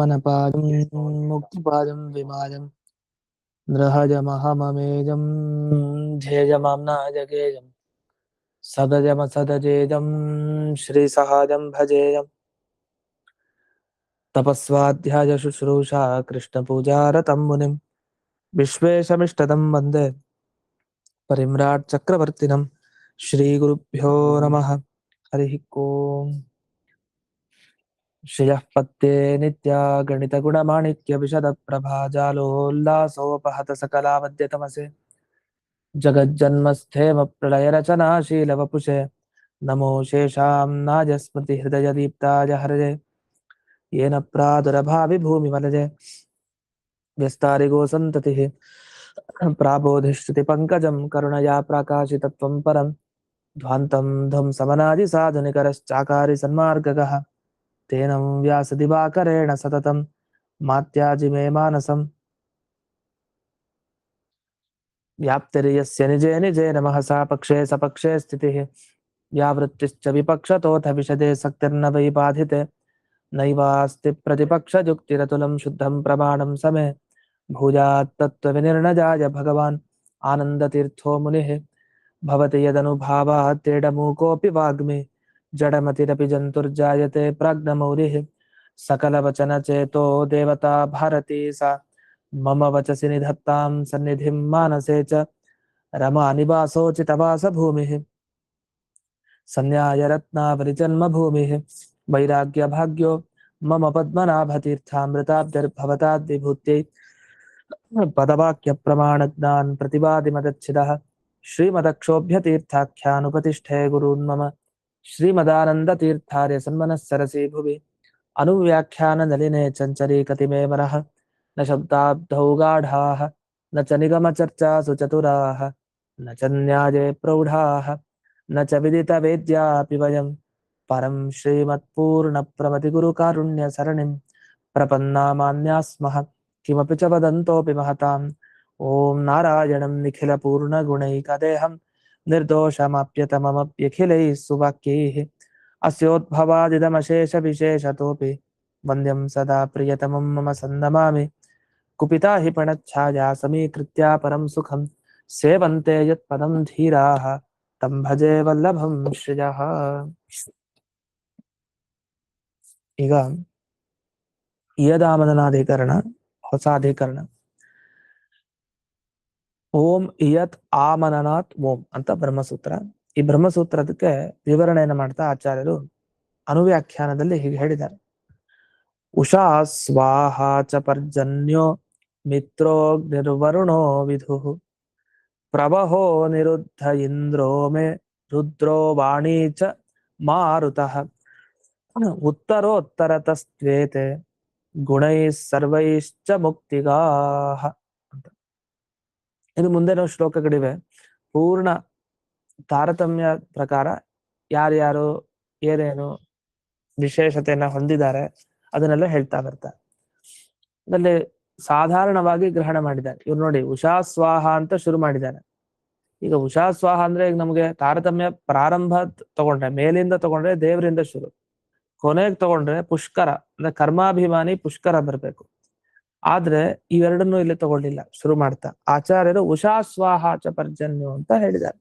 मनपादं मुक्तिपादं विमादं नृहजमहममेजं ध्येयमाम्नाजगेयं सदजमसदजेजं श्रीसहाजं भजेयं तपस्वाध्याय शुश्रूषा कृष्णपूजारतं मुनिं विश्वेशमिष्टदं वन्दे परिम्राट् चक्रवर्तिनं श्रीगुरुभ्यो नमः हरिः ओम् श्रियः पत्ते नित्या गणितगुणमाणिक्यविशदप्रभा जालोल्लासोपहत सकलावद्यतमसे जगज्जन्मस्थेम प्रलयरचनाशीलवपुषे नमो शेषां नाजस्मृतिहृदयदीप्ताय हरये येन प्रादुरभाविभूमिमलये व्यस्तारिगोसन्ततिः प्राबोधिश्रुतिपङ्कजं करुणया प्राकाशितत्वं परं ध्वान्तं ध्वंसमनादिसाधुनिकरश्चाकारि सन्मार्गगः तेन व्यासदिवाकरेण सततं मात्याजि मे मानसम् व्याप्तिर्यस्य निजे निजे नमः सा पक्षे सपक्षे स्थितिः या वृत्तिश्च विपक्षतोऽथ विशदे सक्तिर्न वै बाधिते नैवास्ति प्रतिपक्षजुक्तिरतुलं शुद्धं प्रमाणं समे भूयात् तत्त्वविनिर्णजाय भगवान् आनन्दतीर्थो मुनिः भवति यदनुभावात् तेडमूकोऽपि वाग्मी जडमतिरपि जन्तुर्जायते प्राज्ञमौलिः सकलवचनचेतो देवता भारती सा मम वचसि निधत्तां सन्निधिं मानसे च रमानिवासोचितवासभूमिः सन्न्यायरत्नावलिजन्मभूमिः वैराग्यभाग्यो मम पद्मनाभतीर्थामृताब्जर्भवताद्विभूत्यै पदवाक्यप्रमाणज्ञान् प्रतिवादिमदच्छिदः श्रीमदक्षोभ्यतीर्थाख्यानुपतिष्ठे गुरून् मम श्रीमदानन्दतीर्थार्य सन्मनःसरसि भुवि अनुव्याख्याननलिने चञ्चरीकतिमे मनः न शब्दाब्धौ गाढाः न च निगमचर्चासु चतुराः न च न्याये प्रौढाः न च विदितवेद्यापि वयं परं श्रीमत्पूर्णप्रमतिगुरुकारुण्यसरणिं प्रपन्नामान्याः स्मः किमपि च वदन्तोऽपि महताम् ॐ नारायणं निखिलपूर्णगुणैकदेहं निर्दोषमाप्यतममप्यखिलैः सुवाक्यैः अस्योद्भवादिदमशेषविशेषतोऽपि वन्द्यं सदा प्रियतमं मम सन्नमामि कुपिता हि पणच्छाया समीकृत्या परं सुखं सेवन्ते यत्पदं धीराः तं भजे वल्लभं श्रियः ಈಗ ಇಯದಾಮದನಾಧಿಕರಣ ಹೊಸ ಅಧಿಕರಣ ಓಂ ಇಯತ್ ಆಮನನಾತ್ ಓಂ ಅಂತ ಬ್ರಹ್ಮಸೂತ್ರ. ಈ ಬ್ರಹ್ಮಸೂತ್ರದಕ್ಕೆ ವಿವರಣೆಯನ್ನು ಮಾಡ್ತಾ ಆಚಾರ್ಯರು ಅನುವ್ಯಾಖ್ಯಾನದಲ್ಲಿ ಹೀಗೆ ಹೇಳಿದ್ದಾರೆ. ಉಷಾ ಸ್ವಾಹ ಚ ಪರ್ಜನ್ಯೋ ಮಿತ್ರೋಗ್ನಿರ್ವರುಣೋ ವಿಧುಃ ಪ್ರವಹೋ ನಿರುದ್ಧ ಇಂದ್ರೋ ಮೇ ರುದ್ರೋ ವಾಣೀ ಚ ಮಾರುತಃ ಉತ್ತರೋತ್ತರತಸ್ತ್ವೇತೆ ಗುಣೈಃ ಸರ್ವೈಶ್ಚ ಮುಕ್ತಿಗಾಃ ಅಂತ. ಇದು ಮುಂದಿನ ಶ್ಲೋಕಗಳಿವೆ. ಪೂರ್ಣ ತಾರತಮ್ಯ ಪ್ರಕಾರ ಯಾರ್ಯಾರು ಏನೇನು ವಿಶೇಷತೆಯನ್ನ ಹೊಂದಿದ್ದಾರೆ ಅದನ್ನೆಲ್ಲ ಹೇಳ್ತಾ ಬರ್ತಾರೆ. ಅದರಲ್ಲಿ ಸಾಧಾರಣವಾಗಿ ಗ್ರಹಣ ಮಾಡಿದ್ದಾರೆ. ಇವ್ರು ನೋಡಿ, ಉಷಾ ಸ್ವಾಹ ಅಂತ ಶುರು ಮಾಡಿದ್ದಾರೆ. ಈಗ ಉಷಾ ಸ್ವಾಹ ಅಂದ್ರೆ ಈಗ ನಮಗೆ ತಾರತಮ್ಯ ಪ್ರಾರಂಭ ತಗೊಂಡ್ರೆ, ಮೇಲಿಂದ ತಗೊಂಡ್ರೆ ದೇವರಿಂದ ಶುರು, ಕೊನೆಗೆ ತಗೊಂಡ್ರೆ ಪುಷ್ಕರ ಅಂದ್ರೆ ಕರ್ಮಾಭಿಮಾನಿ ಪುಷ್ಕರ ಬರ್ಬೇಕು. ಆದ್ರೆ ಇವೆರಡನ್ನು ಇಲ್ಲಿ ತಗೊಂಡಿಲ್ಲ. ಶುರು ಮಾಡ್ತಾ ಆಚಾರ್ಯರು ಉಷಾ ಸ್ವಾಹ ಚ ಪರ್ಜನ್ಯು ಅಂತ ಹೇಳಿದ್ದಾರೆ.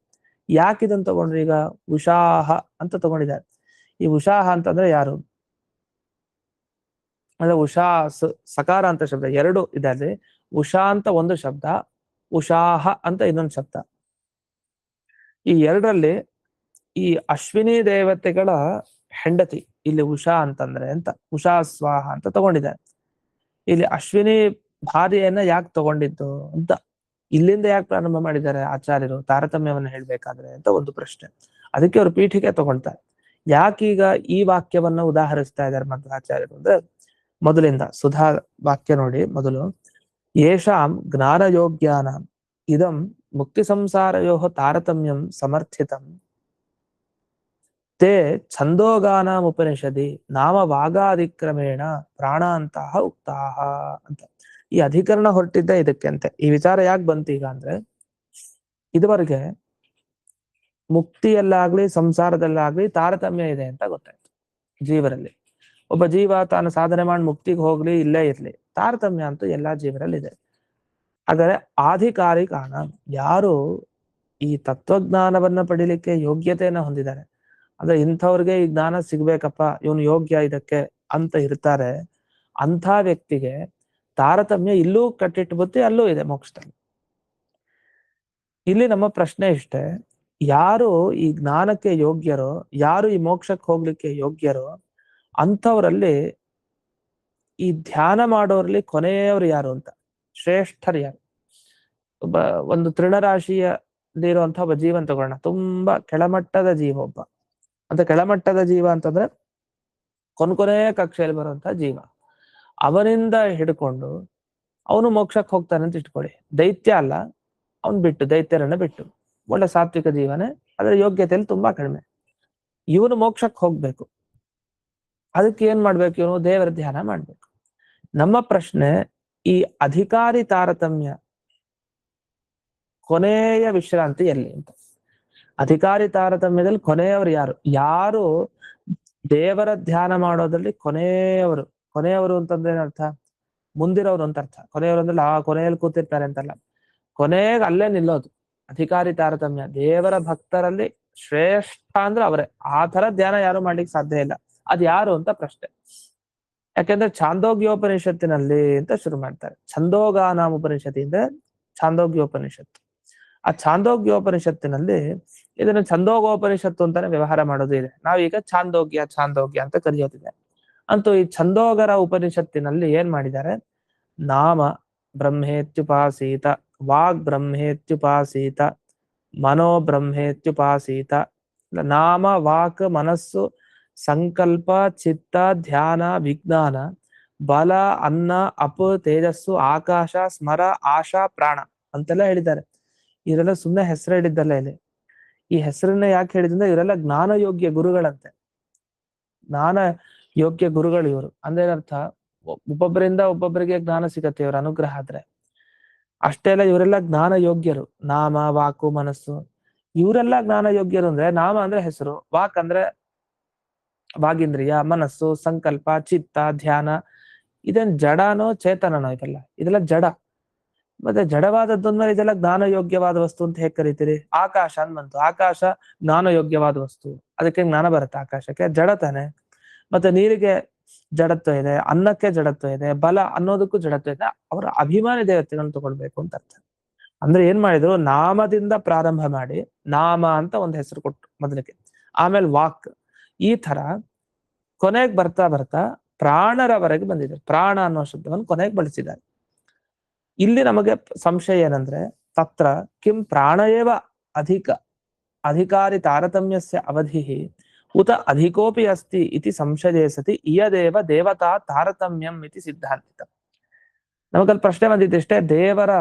ಯಾಕೆ ಇದನ್ನು ತಗೊಂಡ್ರಿ? ಈಗ ಉಷಾಹ ಅಂತ ತಗೊಂಡಿದ್ದಾರೆ. ಈ ಉಷಾಹ ಅಂತಂದ್ರೆ ಯಾರು ಅಂದ್ರೆ ಉಷಾ ಸಕಾರ ಅಂತ ಶಬ್ದ ಎರಡು ಇದೆ. ಉಷಾ ಅಂತ ಒಂದು ಶಬ್ದ, ಉಷಾಹ ಅಂತ ಇನ್ನೊಂದು ಶಬ್ದ. ಈ ಎರಡರಲ್ಲಿ ಈ ಅಶ್ವಿನಿ ದೇವತೆಗಳ ಹೆಂಡತಿ ಇಲ್ಲಿ ಉಷಾ ಅಂತಂದ್ರೆ ಅಂತ ಉಷಾ ಸ್ವಾಹ ಅಂತ ತಗೊಂಡಿದ್ದಾರೆ. ಇಲ್ಲಿ ಅಶ್ವಿನಿ ಭಾರ್ಯೆಯನ್ನ ಯಾಕೆ ತಗೊಂಡಿದ್ದು ಅಂತ, ಇಲ್ಲಿಂದ ಯಾಕೆ ಪ್ರಾರಂಭ ಮಾಡಿದ್ದಾರೆ ಆಚಾರ್ಯರು ತಾರತಮ್ಯವನ್ನು ಹೇಳ್ಬೇಕಾದ್ರೆ ಅಂತ ಒಂದು ಪ್ರಶ್ನೆ. ಅದಕ್ಕೆ ಅವರು ಪೀಠಿಕೆ ತಗೊಳ್ತಾರೆ. ಯಾಕೀಗ ಈ ವಾಕ್ಯವನ್ನ ಉದಾಹರಿಸ್ತಾ ಇದ್ದಾರೆ ಮಧ್ವಾಚಾರ್ಯರು ಅಂದ್ರೆ, ಮೊದಲಿಂದ ಸುಧಾ ವಾಕ್ಯ ನೋಡಿ. ಮೊದಲು ಯೇಷಾಂ ಜ್ಞಾನಯೋಗ್ಯಾನ ಇದಂ ಮುಕ್ತಿ ಸಂಸಾರಯೋ ತಾರತಮ್ಯಂ ಸಮರ್ಥಿತಂ ತೇ ಛಂದೋಗಾನಾಂ ಉಪನಿಷದಿ ನಾಮ ವಾಗಾಧಿಕ್ರಮೇಣ ಪ್ರಾಣಾಂತಹ ಉಕ್ತಾಹ ಅಂತ. ಈ ಅಧಿಕರಣ ಹೊರಟಿದ್ದ ಇದಕ್ಕೆ ಅಂತೆ. ಈ ವಿಚಾರ ಯಾಕೆ ಬಂತು ಈಗ ಅಂದ್ರೆ, ಇದುವರೆಗೆ ಮುಕ್ತಿಯಲ್ಲಾಗ್ಲಿ ಸಂಸಾರದಲ್ಲಾಗ್ಲಿ ತಾರತಮ್ಯ ಇದೆ ಅಂತ ಗೊತ್ತಾಯ್ತು ಜೀವರಲ್ಲಿ. ಒಬ್ಬ ಜೀವ ತಾನು ಸಾಧನೆ ಮಾಡಿ ಮುಕ್ತಿಗೆ ಹೋಗ್ಲಿ ಇಲ್ಲೇ ಇರ್ಲಿ, ತಾರತಮ್ಯ ಅಂತೂ ಎಲ್ಲಾ ಜೀವರಲ್ಲಿದೆ. ಆದರೆ ಆಧಿಕಾರಿಕಾಣ ಯಾರು ಈ ತತ್ವಜ್ಞಾನವನ್ನ ಪಡಿಲಿಕ್ಕೆ ಯೋಗ್ಯತೆಯನ್ನ ಹೊಂದಿದ್ದಾರೆ, ಅಂದ್ರೆ ಇಂಥವ್ರಿಗೆ ಈ ಜ್ಞಾನ ಸಿಗ್ಬೇಕಪ್ಪ, ಇವನು ಯೋಗ್ಯ ಇದಕ್ಕೆ ಅಂತ ಇರ್ತಾರೆ, ಅಂಥ ವ್ಯಕ್ತಿಗೆ ತಾರತಮ್ಯ ಇಲ್ಲೂ ಕಟ್ಟಿಟ್ಟು ಬುತ್ತಿ ಅಲ್ಲೂ ಇದೆ ಮೋಕ್ಷದಲ್ಲಿ. ಇಲ್ಲಿ ನಮ್ಮ ಪ್ರಶ್ನೆ ಇಷ್ಟೇ, ಯಾರು ಈ ಜ್ಞಾನಕ್ಕೆ ಯೋಗ್ಯರೋ, ಯಾರು ಈ ಮೋಕ್ಷಕ್ಕೆ ಹೋಗ್ಲಿಕ್ಕೆ ಯೋಗ್ಯರೋ ಅಂಥವರಲ್ಲಿ ಈ ಧ್ಯಾನ ಮಾಡೋರಲ್ಲಿ ಕೊನೆಯವರು ಯಾರು ಅಂತ, ಶ್ರೇಷ್ಠರು ಯಾರು? ಒಬ್ಬ ಒಂದು ತೃಣರಾಶಿಯಲ್ಲಿರುವಂತಹ ಒಬ್ಬ ಜೀವನ್ ತಗೋಣ, ತುಂಬಾ ಕೆಳಮಟ್ಟದ ಜೀವ ಒಬ್ಬ. ಅಂತ ಕೆಳಮಟ್ಟದ ಜೀವ ಅಂತಂದ್ರೆ ಕೊನೆಯ ಕಕ್ಷೆಯಲ್ಲಿ ಬರುವಂತಹ ಜೀವ. ಅವನಿಂದ ಹಿಡ್ಕೊಂಡು ಅವನು ಮೋಕ್ಷಕ್ಕೆ ಹೋಗ್ತಾನೆ ಅಂತ ಇಟ್ಕೊಳ್ಳಿ. ದೈತ್ಯ ಅಲ್ಲ, ಅವನ್ ಬಿಟ್ಟು, ದೈತ್ಯರನ್ನ ಬಿಟ್ಟು, ಒಳ್ಳೆ ಸಾತ್ವಿಕ ಜೀವನೇ, ಅದರ ಯೋಗ್ಯತೆಯಲ್ಲಿ ತುಂಬಾ ಕಡಿಮೆ. ಇವನು ಮೋಕ್ಷಕ್ಕೆ ಹೋಗ್ಬೇಕು, ಅದಕ್ಕೆ ಏನ್ ಮಾಡ್ಬೇಕು? ಇವನು ದೇವರ ಧ್ಯಾನ ಮಾಡ್ಬೇಕು. ನಮ್ಮ ಪ್ರಶ್ನೆ, ಈ ಅಧಿಕಾರಿ ತಾರತಮ್ಯ ಕೊನೆಯ ವಿಶ್ರಾಂತಿ ಎಲ್ಲಿ ಅಂತ. ಅಧಿಕಾರಿ ತಾರತಮ್ಯದಲ್ಲಿ ಕೊನೆಯವರು ಯಾರು? ಯಾರು ದೇವರ ಧ್ಯಾನ ಮಾಡೋದ್ರಲ್ಲಿ ಕೊನೆಯವರು? ಕೊನೆಯವರು ಅಂತಂದ್ರೆ ಏನರ್ಥ? ಮುಂದಿರೋರು ಅಂತ ಅರ್ಥ. ಕೊನೆಯವರು ಅಂದ್ರೆ ಆ ಕೊನೆಯಲ್ಲಿ ಕೂತಿರ್ತಾರೆ ಅಂತಲ್ಲ, ಕೊನೆಗೆ ಅಲ್ಲೇ ನಿಲ್ಲೋದು. ಅಧಿಕಾರಿ ತಾರತಮ್ಯ, ದೇವರ ಭಕ್ತರಲ್ಲಿ ಶ್ರೇಷ್ಠ ಅಂದ್ರೆ ಅವರೇ. ಆ ತರ ಧ್ಯಾನ ಯಾರು ಮಾಡ್ಲಿಕ್ಕೆ ಸಾಧ್ಯ ಇಲ್ಲ. ಅದ್ ಯಾರು ಅಂತ ಪ್ರಶ್ನೆ. ಯಾಕೆಂದ್ರೆ ಛಾಂದೋಗ್ಯೋಪನಿಷತ್ತಿನಲ್ಲಿ ಅಂತ ಶುರು ಮಾಡ್ತಾರೆ. ಛಂದೋಗಾನಾಮ ಉಪನಿಷತ್ತಿ ಅಂದ್ರೆ ಛಾಂದೋಗ್ಯೋಪನಿಷತ್ತು. ಆ ಛಾಂದೋಗ್ಯೋಪನಿಷತ್ತಿನಲ್ಲಿ ಇದನ್ನು ಛಂದೋಗೋಪನಿಷತ್ತು ಅಂತಾನೆ ವ್ಯವಹಾರ ಮಾಡೋದು ಇದೆ. ನಾವೀಗ ಛಾಂದೋಗ್ಯ ಅಂತ ಕರೆಯೋದಿದೆ. ಅಂತೂ ಈ ಛಂದೋಗರ ಉಪನಿಷತ್ತಿನಲ್ಲಿ ಏನ್ ಮಾಡಿದ್ದಾರೆ? ನಾಮ ಬ್ರಹ್ಮೇತ್ಯುಪಾಸೀತ, ವಾಗ್ ಬ್ರಹ್ಮೇತ್ಯುಪಾಸೀತ, ಮನೋ ಬ್ರಹ್ಮೇತ್ಯುಪಾಸೀತ. ನಾಮ, ವಾಕ್, ಮನಸ್ಸು, ಸಂಕಲ್ಪ, ಚಿತ್ತ, ಧ್ಯಾನ, ವಿಜ್ಞಾನ, ಬಲ, ಅನ್ನ, ಅಪು, ತೇಜಸ್ಸು, ಆಕಾಶ, ಸ್ಮರ, ಆಶಾ, ಪ್ರಾಣ ಅಂತೆಲ್ಲ ಹೇಳಿದ್ದಾರೆ. ಇವರೆಲ್ಲ ಸುಮ್ಮನೆ ಹೆಸರು ಹೇಳಿದ್ದಲ್ಲ ಇಲ್ಲಿ. ಈ ಹೆಸರನ್ನ ಯಾಕೆ ಹೇಳಿದ್ರೆ ಇವರೆಲ್ಲ ಜ್ಞಾನ ಯೋಗ್ಯ ಗುರುಗಳಂತೆ. ಜ್ಞಾನ ಯೋಗ್ಯ ಗುರುಗಳು ಇವರು. ಅಂದ್ರೆ ಏನರ್ಥ? ಒಬ್ಬೊಬ್ಬರಿಂದ ಒಬ್ಬೊಬ್ಬರಿಗೆ ಜ್ಞಾನ ಸಿಗತ್ತೆ ಇವರ ಅನುಗ್ರಹ ಆದ್ರೆ. ಅಷ್ಟೇ ಅಲ್ಲ, ಇವರೆಲ್ಲ ಜ್ಞಾನ ಯೋಗ್ಯರು. ನಾಮ, ವಾಕು, ಮನಸ್ಸು, ಇವರೆಲ್ಲ ಜ್ಞಾನ ಯೋಗ್ಯರು. ಅಂದ್ರೆ ನಾಮ ಅಂದ್ರೆ ಹೆಸರು, ವಾಕ್ ಅಂದ್ರೆ ವಾಗೀಂದ್ರಿಯ, ಮನಸ್ಸು, ಸಂಕಲ್ಪ, ಚಿತ್ತ, ಧ್ಯಾನ. ಇದೇನ್ ಜಡನೋ ಚೇತನನೋ? ಇದೆಲ್ಲ ಜಡ. ಮತ್ತೆ ಜಡವಾದದ್ದೊಂದ್ಮೇಲೆ ಇದೆಲ್ಲ ಜ್ಞಾನ ಯೋಗ್ಯವಾದ ವಸ್ತು ಅಂತ ಹೇಗೆ ಕರಿತೀರಿ? ಆಕಾಶ ಅಂತ ಬಂತು, ಆಕಾಶ ಜ್ಞಾನ ಯೋಗ್ಯವಾದ ವಸ್ತು, ಅದಕ್ಕೆ ಜ್ಞಾನ ಬರುತ್ತೆ ಆಕಾಶಕ್ಕೆ? ಜಡ ತಾನೆ. ಮತ್ತೆ ನೀರಿಗೆ ಜಡತ್ವ ಇದೆ, ಅನ್ನಕ್ಕೆ ಜಡತ್ವ ಇದೆ, ಬಲ ಅನ್ನೋದಕ್ಕೂ ಜಡತ್ವ ಇದೆ. ಅವರ ಅಭಿಮಾನಿ ದೇವತೆಗಳನ್ನು ತಗೊಳ್ಬೇಕು ಅಂತ ಅರ್ಥ. ಅಂದ್ರೆ ಏನ್ ಮಾಡಿದ್ರು? ನಾಮದಿಂದ ಪ್ರಾರಂಭ ಮಾಡಿ ನಾಮ ಅಂತ ಒಂದು ಹೆಸರು ಕೊಟ್ಟು ಮೊದಲಿಗೆ, ಆಮೇಲೆ ವಾಕ್, ಈ ತರ ಕೊನೆಗೆ ಬರ್ತಾ ಬರ್ತಾ ಪ್ರಾಣರವರೆಗೆ ಬಂದಿದ್ದಾರೆ. ಪ್ರಾಣ ಅನ್ನೋ ಶಬ್ದವನ್ನು ಕೊನೆಗೆ ಬಳಸಿದ್ದಾರೆ. ಇಲ್ಲಿ ನಮಗೆ ಸಂಶಯ ಏನಂದ್ರೆ, ತತ್ರ ಕಿಂ ಪ್ರಾಣಯೇವ ಅಧಿಕಾರಿ ತಾರತಮ್ಯಸ್ಯ ಅವಧಿ ಉತ ಅಧಿಕೋಪಿ ಅಸ್ತಿ ಇತಿ ಸಂಶಯೇ ಸತಿ ಇಯದೇವ ದೇವತಾ ತಾರತಮ್ಯಂ ಇತಿ ಸಿದ್ಧಾಂತಿತ. ನಮಗಲ್ಲಿ ಪ್ರಶ್ನೆ ಬಂದಿದ್ದಷ್ಟೇ, ದೇವರ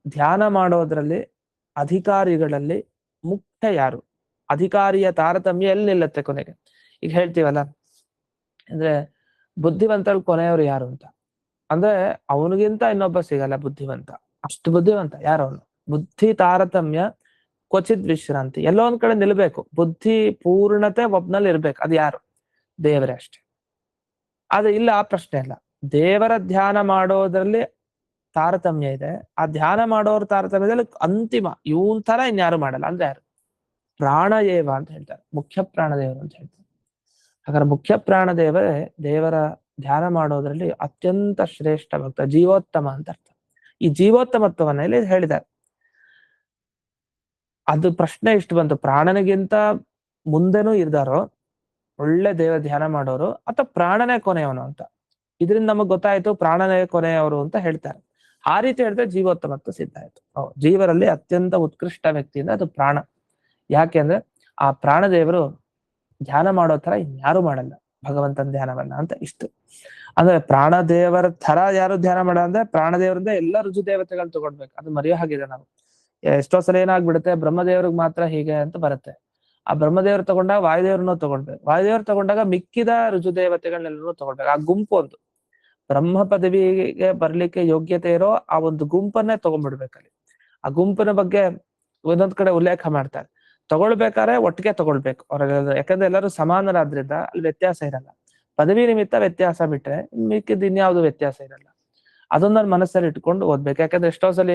ಧ್ಯಾನ ಮಾಡೋದ್ರಲ್ಲಿ ಅಧಿಕಾರಿಗಳಲ್ಲಿ ಮುಖ್ಯ ಯಾರು? ಅಧಿಕಾರಿಯ ತಾರತಮ್ಯ ಎಲ್ಲಿ ನಿಲ್ಲತ್ತೆ ಕೊನೆಗೆ? ಈಗ ಹೇಳ್ತೀವಲ್ಲ, ಅಂದ್ರೆ ಬುದ್ಧಿವಂತರು ಕೊನೆಯವರು ಯಾರು ಅಂತ. ಅಂದ್ರೆ ಅವನಿಗಿಂತ ಇನ್ನೊಬ್ಬ ಸಿಗಲ್ಲ ಬುದ್ಧಿವಂತ, ಅಷ್ಟು ಬುದ್ಧಿವಂತ ಯಾರು ಅವನು. ಬುದ್ಧಿ ತಾರತಮ್ಯ ಕ್ವಚಿತ್ ವಿಶ್ರಾಂತಿ, ಎಲ್ಲೋ ಒಂದ್ ಕಡೆ ನಿಲ್ಬೇಕು. ಬುದ್ಧಿ ಪೂರ್ಣತೆ ಒಬ್ನಲ್ಲಿ ಇರ್ಬೇಕು. ಅದು ಯಾರು? ದೇವರೇ ಅಷ್ಟೇ. ಆದ್ರೆ ಇಲ್ಲ, ಆ ಪ್ರಶ್ನೆ ಅಲ್ಲ. ದೇವರ ಧ್ಯಾನ ಮಾಡೋದ್ರಲ್ಲಿ ತಾರತಮ್ಯ ಇದೆ. ಆ ಧ್ಯಾನ ಮಾಡೋರ ತಾರತಮ್ಯದಲ್ಲಿ ಅಂತಿಮ ಇವನ್ ತರ ಇನ್ಯಾರು ಮಾಡಲ್ಲ. ಅಂದ್ರೆ ಯಾರು? ಪ್ರಾಣಯೇವ ಅಂತ ಹೇಳ್ತಾರೆ, ಮುಖ್ಯ ಪ್ರಾಣದೇವರು ಅಂತ ಹೇಳ್ತಾರೆ. ಹಾಗಾದ್ರೆ ಮುಖ್ಯ ಪ್ರಾಣದೇವರೇ ದೇವರ ಧ್ಯಾನ ಮಾಡೋದ್ರಲ್ಲಿ ಅತ್ಯಂತ ಶ್ರೇಷ್ಠ ಭಕ್ತ, ಜೀವೋತ್ತಮ ಅಂತ ಅರ್ಥ. ಈ ಜೀವೋತ್ತಮತ್ವವನ್ನ ಇಲ್ಲಿ ಹೇಳಿದ್ದಾರೆ. ಅದು ಪ್ರಶ್ನೆ ಇಷ್ಟು ಬಂತು, ಪ್ರಾಣನಿಗಿಂತ ಮುಂದೆನೂ ಇರ್ದಾರೋ ಒಳ್ಳೆ ದೇವ ಧ್ಯಾನ ಮಾಡೋರು, ಅಥವಾ ಪ್ರಾಣನೇ ಕೊನೆಯವನು ಅಂತ. ಇದರಿಂದ ನಮಗ್ ಗೊತ್ತಾಯ್ತು ಪ್ರಾಣನೇ ಕೊನೆಯವರು ಅಂತ ಹೇಳ್ತಾರೆ. ಆ ರೀತಿ ಹೇಳಿದ್ರೆ ಜೀವೋತ್ತಮತ್ವ ಸಿದ್ಧ ಆಯ್ತು. ಜೀವರಲ್ಲಿ ಅತ್ಯಂತ ಉತ್ಕೃಷ್ಟ ವ್ಯಕ್ತಿ ಅಂದ್ರೆ ಅದು ಪ್ರಾಣ. ಯಾಕೆ ಅಂದ್ರೆ ಆ ಪ್ರಾಣದೇವರು ಧ್ಯಾನ ಮಾಡೋ ತರ ಇನ್ಯಾರು ಮಾಡಲ್ಲ ಭಗವಂತನ ಧ್ಯಾನವನ್ನ ಅಂತ. ಇಷ್ಟು ಅಂದ್ರೆ ಪ್ರಾಣದೇವರ ತರ ಯಾರು ಧ್ಯಾನ ಮಾಡ ಅಂದ್ರೆ ಪ್ರಾಣದೇವರಿಂದ ಎಲ್ಲ ರುಜು ದೇವತೆಗಳು ತಗೊಳ್ಬೇಕು. ಅದು ಮರೆಯೋ ಹಾಗಿದೆ ನಾವು. ಎಷ್ಟೋ ಸಲ ಏನಾಗ್ಬಿಡುತ್ತೆ, ಬ್ರಹ್ಮದೇವ್ರಿಗೆ ಮಾತ್ರ ಹೀಗೆ ಅಂತ ಬರುತ್ತೆ. ಆ ಬ್ರಹ್ಮದೇವರು ತಗೊಂಡಾಗ ವಾಯುದೇವ್ರನ್ನೂ ತಗೊಳ್ಬೇಕು, ವಾಯುದೇವ್ರು ತಗೊಂಡಾಗ ಮಿಕ್ಕಿದ ರುಜು ದೇವತೆಗಳನ್ನೆಲ್ಲರೂ ತಗೊಳ್ಬೇಕು. ಆ ಗುಂಪು ಒಂದು ಬ್ರಹ್ಮ ಪದವಿಗೆ ಬರ್ಲಿಕ್ಕೆ ಯೋಗ್ಯತೆ ಇರೋ ಆ ಒಂದು ಗುಂಪನ್ನೇ ತಗೊಂಡ್ಬಿಡ್ಬೇಕಲ್ಲಿ. ಆ ಗುಂಪಿನ ಬಗ್ಗೆ ಒಂದೊಂದ್ ಕಡೆ ಉಲ್ಲೇಖ ಮಾಡ್ತಾರೆ. ತಗೊಳ್ಬೇಕಾದ್ರೆ ಒಟ್ಟಿಗೆ ತಗೊಳ್ಬೇಕು ಅವರೆಲ್ಲ, ಯಾಕಂದ್ರೆ ಎಲ್ಲರೂ ಸಮಾನರಾದ್ರಿಂದ ಅಲ್ಲಿ ವ್ಯತ್ಯಾಸ ಇರಲ್ಲ. ಪದವಿ ನಿಮಿತ್ತ ವ್ಯತ್ಯಾಸ ಬಿಟ್ರೆ ಮಿಕ್ಕಿದ ಇನ್ಯಾವುದು ವ್ಯತ್ಯಾಸ ಇರಲ್ಲ. ಅದನ್ನ ಮನಸ್ಸಲ್ಲಿ ಇಟ್ಕೊಂಡು ಓದ್ಬೇಕು. ಯಾಕಂದ್ರೆ ಎಷ್ಟೋ ಸಲ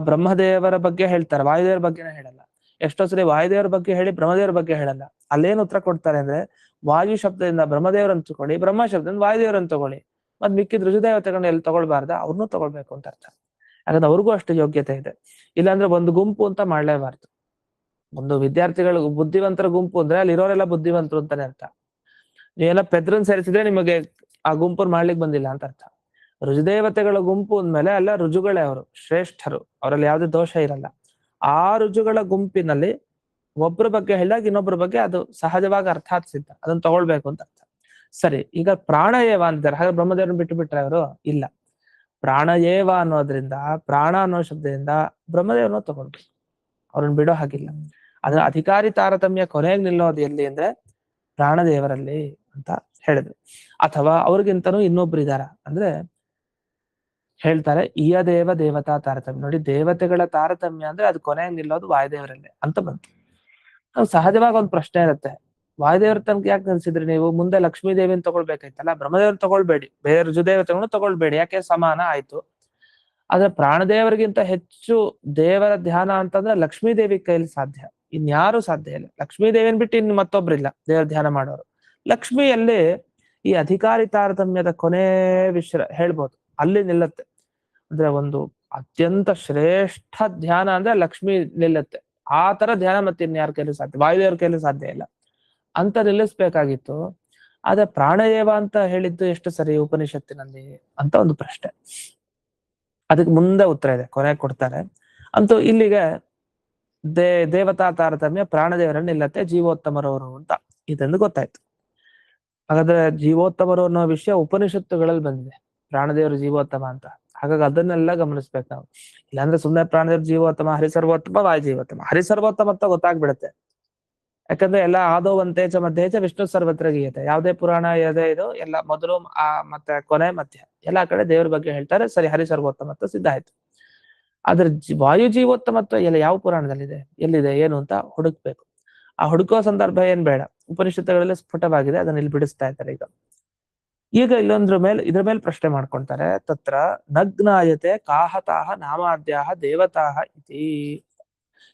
ಬ್ರಹ್ಮದೇವರ ಬಗ್ಗೆ ಹೇಳ್ತಾರೆ, ವಾಯುದೇವರ ಬಗ್ಗೆನೇ ಹೇಳಲ್ಲ. ಎಷ್ಟೋ ಸಲ ವಾಯುದೇವರ ಬಗ್ಗೆ ಹೇಳಿ ಬ್ರಹ್ಮದೇವರ ಬಗ್ಗೆ ಹೇಳಲ್ಲ. ಅಲ್ಲೇನು ಉತ್ತರ ಕೊಡ್ತಾರೆ ಅಂದ್ರೆ, ವಾಯು ಶಬ್ದದಿಂದ ಬ್ರಹ್ಮದೇವರನ್ನು ತಗೊಳ್ಳಿ, ಬ್ರಹ್ಮ ಶಬ್ದದಿಂದ ವಾಯುದೇವರನ್ನು ತಗೊಳ್ಳಿ, ಮತ್ ಮಿಕ್ಕಿದ ಋಷಿದೇವತೆಗಳನ್ನ ಎಲ್ಲಿ ತಗೊಳ್ಬಾರ್ದ, ಅವ್ರನ್ನೂ ತಗೊಳ್ಬೇಕು ಅಂತ ಅರ್ಥ. ಯಾಕಂದ್ರೆ ಅವ್ರಿಗೂ ಅಷ್ಟು ಯೋಗ್ಯತೆ ಇದೆ. ಇಲ್ಲಾಂದ್ರೆ ಒಂದು ಗುಂಪು ಅಂತ ಮಾಡ್ಲೇಬಾರ್ದು. ಒಂದು ವಿದ್ಯಾರ್ಥಿಗಳು ಬುದ್ಧಿವಂತರ ಗುಂಪು ಅಂದ್ರೆ ಅಲ್ಲಿ ಇರೋರೆಲ್ಲ ಬುದ್ಧಿವಂತರು ಅಂತಾನೆ ಅರ್ಥ. ನೀವೆಲ್ಲ ಪೆದ್ರನ್ ಸೇರಿಸಿದ್ರೆ ನಿಮಗೆ ಆ ಗುಂಪನ್ನು ಮಾಡ್ಲಿಕ್ಕೆ ಬಂದಿಲ್ಲ ಅಂತ ಅರ್ಥ. ರುಜುದೇವತೆಗಳ ಗುಂಪು ಅಂದ್ಮೇಲೆ ಎಲ್ಲ ರುಜುಗಳೇ, ಅವರು ಶ್ರೇಷ್ಠರು, ಅವರಲ್ಲಿ ಯಾವುದೇ ದೋಷ ಇರಲ್ಲ. ಆ ರುಜುಗಳ ಗುಂಪಿನಲ್ಲಿ ಒಬ್ಬರ ಬಗ್ಗೆ ಹೇಳಿದಾಗ ಇನ್ನೊಬ್ಬರ ಬಗ್ಗೆ ಅದು ಸಹಜವಾಗಿ ಅರ್ಥಾತ್ ಸಿದ್ಧ, ಅದನ್ನ ತಗೊಳ್ಬೇಕು ಅಂತ ಅರ್ಥ. ಸರಿ, ಈಗ ಪ್ರಾಣಯೇವ ಅಂತಾರೆ. ಹಾಗೆ ಬ್ರಹ್ಮದೇವ್ರನ್ನ ಬಿಟ್ಟು ಬಿಟ್ರೆ ಅವರು ಇಲ್ಲ. ಪ್ರಾಣಯೇವ ಅನ್ನೋದ್ರಿಂದ, ಪ್ರಾಣ ಅನ್ನೋ ಶಬ್ದದಿಂದ ಬ್ರಹ್ಮದೇವ್ರನ್ನ ತಗೊಳ್ಬೇಕು, ಅವ್ರನ್ನ ಬಿಡೋ ಹಾಗಿಲ್ಲ. ಅದ್ರ ಅಧಿಕಾರಿ ತಾರತಮ್ಯ ಕೊನೆಗೆ ನಿಲ್ಲೋದು ಎಲ್ಲಿ ಅಂದ್ರೆ ಪ್ರಾಣದೇವರಲ್ಲಿ ಅಂತ ಹೇಳಿದ್ರು. ಅಥವಾ ಅವ್ರಿಗಿಂತನೂ ಇನ್ನೊಬ್ರು ಇದಾರ ಅಂದ್ರೆ ಹೇಳ್ತಾರೆ ಇಯ ದೇವ ದೇವತಾ ತಾರತಮ್ಯ. ನೋಡಿ, ದೇವತೆಗಳ ತಾರತಮ್ಯ ಅಂದ್ರೆ ಅದು ಕೊನೆಗೆ ನಿಲ್ಲೋದು ವಾಯುದೇವರಲ್ಲೇ ಅಂತ ಬಂತು. ಸಹಜವಾಗಿ ಒಂದು ಪ್ರಶ್ನೆ ಇರುತ್ತೆ, ವಾಯುದೇವರ ತನಕ ಯಾಕೆ ನಿಲ್ಸಿದ್ರಿ ನೀವು? ಮುಂದೆ ಲಕ್ಷ್ಮೀ ದೇವಿನ ತಗೊಳ್ಬೇಕಾಯ್ತಲ್ಲ, ಬ್ರಹ್ಮದೇವ್ರನ್ನ ತಗೊಳ್ಬೇಡಿ, ಬೇರೆ ರುಜುದೇವತೆಗಳನ್ನು ತಗೊಳ್ಬೇಡಿ, ಯಾಕೆ ಸಮಾನ ಆಯ್ತು. ಆದ್ರೆ ಪ್ರಾಣದೇವರಿಗಿಂತ ಹೆಚ್ಚು ದೇವರ ಧ್ಯಾನ ಅಂತಂದ್ರೆ ಲಕ್ಷ್ಮೀ ದೇವಿ ಕೈಲಿ ಸಾಧ್ಯ, ಇನ್ಯಾರು ಸಾಧ್ಯ ಇಲ್ಲ. ಲಕ್ಷ್ಮೀ ದೇವಿನ ಬಿಟ್ಟು ಇನ್ನು ಮತ್ತೊಬ್ರಿಲ್ಲ ದೇವರ ಧ್ಯಾನ ಮಾಡೋರು. ಲಕ್ಷ್ಮಿಯಲ್ಲಿ ಈ ಅಧಿಕಾರಿ ತಾರತಮ್ಯದ ಕೊನೆ ಹೇಳ್ಬೋದು, ಅಲ್ಲಿ ನಿಲ್ಲತ್ತೆ. ಅಂದ್ರೆ ಒಂದು ಅತ್ಯಂತ ಶ್ರೇಷ್ಠ ಧ್ಯಾನ ಅಂದ್ರೆ ಲಕ್ಷ್ಮಿ ನಿಲ್ಲತ್ತೆ. ಆ ತರ ಧ್ಯಾನ ಮತ್ತೆ ಇನ್ಯಾರ ಕೈಲೂ ಸಾಧ್ಯ, ವಾಯುದೇವ್ರ ಕೈಲೂ ಸಾಧ್ಯ ಇಲ್ಲ ಅಂತ ನಿಲ್ಲಿಸ್ಬೇಕಾಗಿತ್ತು. ಆದ್ರೆ ಪ್ರಾಣಯೇವ ಅಂತ ಹೇಳಿದ್ದು ಎಷ್ಟು ಸರಿ ಉಪನಿಷತ್ತಿನಲ್ಲಿ ಅಂತ ಒಂದು ಪ್ರಶ್ನೆ. ಅದಕ್ಕೆ ಮುಂದೆ ಉತ್ತರ ಇದೆ, ಕೊನೆಗೆ ಕೊಡ್ತಾರೆ. ಅಂತೂ ಇಲ್ಲಿಗೆ ದೇವತಾ ತಾರತಮ್ಯ ಪ್ರಾಣದೇವರನ್ನ ನಿಲ್ಲತ್ತೆ, ಜೀವೋತ್ತಮರವರು ಅಂತ ಇದೊಂದು ಗೊತ್ತಾಯ್ತು. ಹಾಗಾದ್ರೆ ಜೀವೋತ್ತಮರು ಅನ್ನೋ ವಿಷಯ ಉಪನಿಷತ್ತುಗಳಲ್ಲಿ ಬಂದಿದೆ, ಪ್ರಾಣದೇವರು ಜೀವೋತ್ತಮ ಅಂತ. ಹಾಗಾಗಿ ಅದನ್ನೆಲ್ಲ ಗಮನಿಸ್ಬೇಕು ನಾವು. ಇಲ್ಲಾಂದ್ರೆ ಸುಮ್ಮನೆ ಪ್ರಾಣದೇವ್ರ ಜೀವೋತ್ತಮ, ಹರಿಸರ್ವೋತ್ತಮ, ವಾಯು ಜೀವೋತ್ತಮ. ಹರಿಸರ್ವೋತ್ತಮ ಅಂತ ಗೊತ್ತಾಗ್ಬಿಡುತ್ತೆ, ಯಾಕಂದ್ರೆ ಎಲ್ಲ ಆದೋವಂತೇಚ ಮಧ್ಯೇಚ ವಿಷ್ಣು ಸರ್ವತ್ರ ಗೀಯತೆ. ಯಾವುದೇ ಪುರಾಣ ಯಾವುದೇ ಇದು ಎಲ್ಲ ಮೊದಲು ಮತ್ತೆ ಕೊನೆ ಮಧ್ಯ ಎಲ್ಲಾ ಕಡೆ ದೇವ್ರ ಬಗ್ಗೆ ಹೇಳ್ತಾರೆ. ಸರಿ, ಹರಿಸರ್ವೋತ್ತಮತ್ವ ಸಿದ್ಧ ಆಯ್ತು. ಆದ್ರೆ ವಾಯು ಜೀವೋತ್ತಮತ್ವ ಎಲ್ಲ ಯಾವ ಪುರಾಣದಲ್ಲಿದೆ, ಎಲ್ಲಿದೆ, ಏನು ಅಂತ ಹುಡುಕ್ಬೇಕು. ಆ ಹುಡುಕೋ ಸಂದರ್ಭ ಏನ್ ಬೇಡ, ಉಪನಿಷತ್ತುಗಳಲ್ಲಿ ಸ್ಫುಟವಾಗಿದೆ, ಅದನ್ನ ಇಲ್ಲಿ ಬಿಡಿಸ್ತಾ ಇದ್ದಾರೆ. ಈಗ ಇದ್ರ ಮೇಲೆ ಪ್ರಶ್ನೆ ಮಾಡ್ಕೊಂತಾರೆ. ತತ್ರ ನಗ್ನಾಯತೆ ಕಾಹತಾಹ ನಾಮಾದ್ಯಾಹ ದೇವತಾಹ ಇತಿ.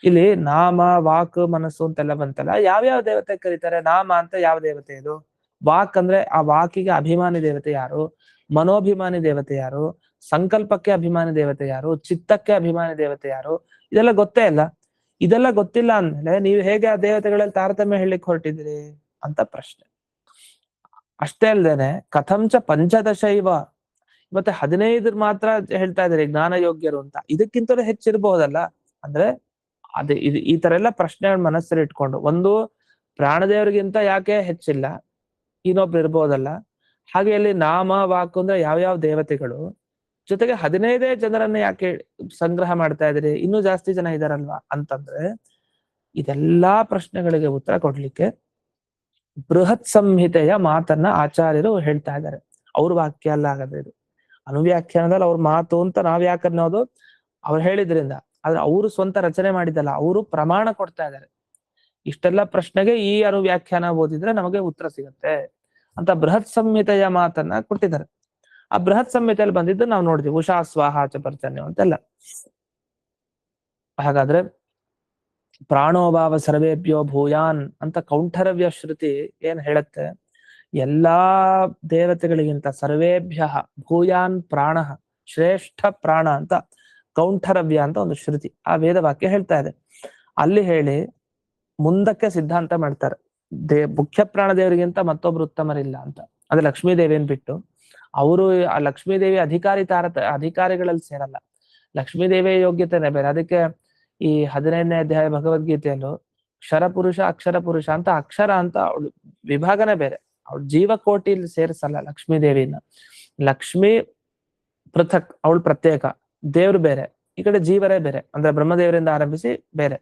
ಇಲ್ಲಿ ನಾಮ, ವಾಕ್, ಮನಸ್ಸು ಅಂತೆಲ್ಲ ಬಂತಲ್ಲ, ಯಾವ್ಯಾವ ದೇವತೆ ಕರೀತಾರೆ? ನಾಮ ಅಂತ ಯಾವ ದೇವತೆ ಇದು? ವಾಕ್ ಅಂದ್ರೆ ಆ ವಾಕಿಗೆ ಅಭಿಮಾನಿ ದೇವತೆ ಯಾರು? ಮನೋಭಿಮಾನಿ ದೇವತೆ ಯಾರು? ಸಂಕಲ್ಪಕ್ಕೆ ಅಭಿಮಾನಿ ದೇವತೆ ಯಾರು? ಚಿತ್ತಕ್ಕೆ ಅಭಿಮಾನಿ ದೇವತೆ ಯಾರು? ಇದೆಲ್ಲ ಗೊತ್ತೇ ಇಲ್ಲ. ಇದೆಲ್ಲ ಗೊತ್ತಿಲ್ಲ ಅಂದ್ಮೇಲೆ ನೀವು ಹೇಗೆ ಆ ದೇವತೆಗಳಲ್ಲಿ ತಾರತಮ್ಯ ಹೇಳಲಿಕ್ಕೆ ಹೊರಟಿದ್ದೀರಿ ಅಂತ ಪ್ರಶ್ನೆ. ಅಷ್ಟೇ ಅಲ್ದೇನೆ ಕಥಂಚ ಪಂಚದಶ ಇವ, ಮತ್ತೆ 15 ಮಾತ್ರ ಹೇಳ್ತಾ ಇದ್ದಾರೆ ಜ್ಞಾನ ಯೋಗ್ಯರು ಅಂತ. ಇದಕ್ಕಿಂತಲೂ ಹೆಚ್ಚಿರ್ಬಹುದಲ್ಲ ಅಂದ್ರೆ ಅದೇ ಈ ತರ ಎಲ್ಲ ಪ್ರಶ್ನೆಗಳ ಮನಸ್ಸಲ್ಲಿ ಇಟ್ಕೊಂಡು, ಒಂದು ಪ್ರಾಣದೇವರಿಗಿಂತ ಯಾಕೆ ಹೆಚ್ಚಿಲ್ಲ, ಇನ್ನೊಬ್ರು ಇರ್ಬೋದಲ್ಲ. ಹಾಗೆ ಅಲ್ಲಿ ನಾಮ, ವಾಕು ಅಂದ್ರೆ ಯಾವ್ಯಾವ ದೇವತೆಗಳು, ಜೊತೆಗೆ 15 ಜನರನ್ನ ಯಾಕೆ ಸಂಗ್ರಹ ಮಾಡ್ತಾ ಇದ್ರಿ, ಇನ್ನೂ ಜಾಸ್ತಿ ಜನ ಇದಾರಲ್ವಾ ಅಂತಂದ್ರೆ, ಇದೆಲ್ಲಾ ಪ್ರಶ್ನೆಗಳಿಗೆ ಉತ್ತರ ಕೊಡ್ಲಿಕ್ಕೆ ಬೃಹತ್ ಸಂಹಿತೆಯ ಮಾತನ್ನ ಆಚಾರ್ಯರು ಹೇಳ್ತಾ ಇದ್ದಾರೆ. ಅವ್ರ ವಾಕ್ಯ ಅಲ್ಲ ಆಗದ್ರೆ, ಇದು ಅನುವ್ಯಾಖ್ಯಾನದಲ್ಲಿ ಅವ್ರ ಮಾತು ಅಂತ ನಾವ್ ಯಾಕೆ ಅನ್ನೋದು ಅವ್ರು ಹೇಳಿದ್ರಿಂದ. ಆದ್ರೆ ಅವರು ಸ್ವಂತ ರಚನೆ ಮಾಡಿದ್ದಲ್ಲ, ಅವರು ಪ್ರಮಾಣ ಕೊಡ್ತಾ ಇದ್ದಾರೆ. ಇಷ್ಟೆಲ್ಲ ಪ್ರಶ್ನೆಗೆ ಈ ಅನುವ್ಯಾಖ್ಯಾನ ಓದಿದ್ರೆ ನಮಗೆ ಉತ್ತರ ಸಿಗುತ್ತೆ ಅಂತ ಬೃಹತ್ ಸಂಹಿತೆಯ ಮಾತನ್ನ ಕೊಟ್ಟಿದ್ದಾರೆ. ಆ ಬೃಹತ್ ಸಂಹಿತೆಯಲ್ಲಿ ಬಂದಿದ್ದು ನಾವು ನೋಡಿದ್ವಿ, ಉಷಾ ಸ್ವಾಹಾಚ ಪರ್ಜನ್ಯ ಅಂತೆಲ್ಲ. ಹಾಗಾದ್ರೆ ಪ್ರಾಣೋಭಾವ ಸರ್ವೇಭ್ಯೋ ಭೂಯಾನ್ ಅಂತ ಕೌಂಠರವ್ಯ ಶ್ರುತಿ ಏನ್ ಹೇಳುತ್ತೆ, ಎಲ್ಲಾ ದೇವತೆಗಳಿಗಿಂತ ಸರ್ವೇಭ್ಯ ಭೂಯಾನ್ ಪ್ರಾಣ ಶ್ರೇಷ್ಠ ಪ್ರಾಣ ಅಂತ ಕೌಂಠರವ್ಯ ಅಂತ ಒಂದು ಶ್ರುತಿ, ಆ ವೇದ ವಾಕ್ಯ ಹೇಳ್ತಾ ಇದೆ. ಅಲ್ಲಿ ಹೇಳಿ ಮುಂದಕ್ಕೆ ಸಿದ್ಧಾಂತ ಮಾಡ್ತಾರೆ, ಮುಖ್ಯ ಪ್ರಾಣ ದೇವರಿಗಿಂತ ಮತ್ತೊಬ್ರು ಉತ್ತಮರಿಲ್ಲ ಅಂತ. ಅದೇ ಲಕ್ಷ್ಮೀ ದೇವಿಯನ್ ಬಿಟ್ಟು ಅವರು ಆ ಲಕ್ಷ್ಮೀ ದೇವಿ ಅಧಿಕಾರಿಗಳಲ್ಲಿ ಸೇರಲ್ಲ. ಲಕ್ಷ್ಮೀ ದೇವಿಯ ಯೋಗ್ಯತೆನೇ ಬೇರೆ. ಅದಕ್ಕೆ ಈ 15ನೇ ಅಧ್ಯಾಯ ಭಗವದ್ಗೀತೆಯಲ್ಲೂ ಕ್ಷರ ಪುರುಷ ಅಕ್ಷರ ಪುರುಷ ಅಂತ, ಅಕ್ಷರ ಅಂತ ಅವಳು ವಿಭಾಗನೇ ಬೇರೆ, ಅವಳು ಜೀವಕೋಟಿಲಿ ಸೇರಿಸಲ್ಲ ಲಕ್ಷ್ಮೀ ದೇವಿನ. ಲಕ್ಷ್ಮಿ ಪೃಥಕ್, ಅವಳು ಪ್ರತ್ಯೇಕ, ದೇವ್ರು ಬೇರೆ, ಈ ಕಡೆ ಜೀವರೇ ಬೇರೆ, ಅಂದ್ರೆ ಬ್ರಹ್ಮದೇವರಿಂದ ಆರಂಭಿಸಿ ಬೇರೆ.